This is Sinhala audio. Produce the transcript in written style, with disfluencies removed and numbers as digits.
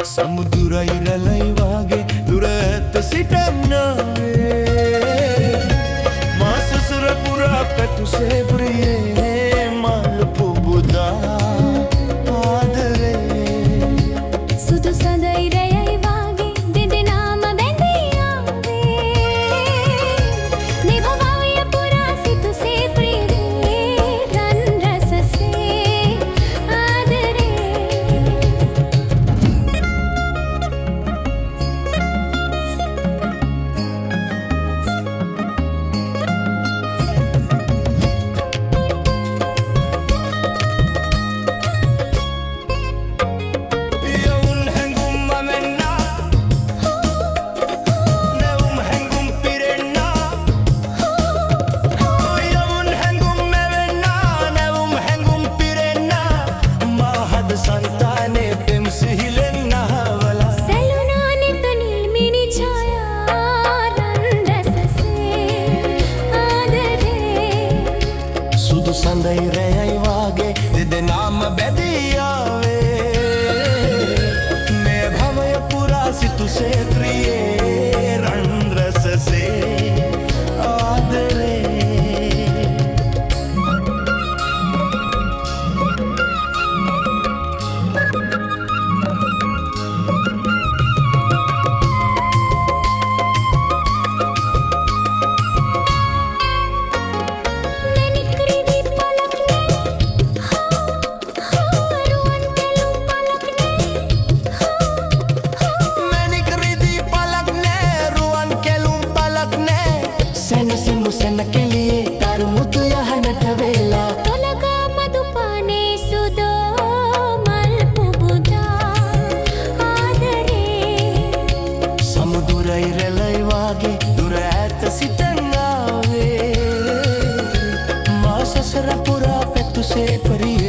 සමුදුර ඉරලයි වාගේ දුර ඇත සිටන්නාවේ මා සසර පුරා පැතුසේ ප්‍රියේ මල් පුබුදා ආදරේ සුදු සඳ ඉරයයි වාගේ දෙදෙනාම බැඳී ආවේ මේ භවය පුරා සිතුසේ ප්‍රියේ රන් රසසේ ආදරේ සඳයි රැයයි වාගේ දෙදෙනාම බැඳී ආවේ මේ භවය පුරා සිතුසේ ප්‍රියේ රන් රසසේ ආදරේ සැන කෙලියේ තරුමුතු යහනට වෙලා තොලගා මදුපානේ සුදෝ මල් පුබුදා ආදරේ සමුදුර ඉරලයි වාගේ දුර ඈත සිටන් ආවේ මා සසර පුරා පැතුසේ පරියේ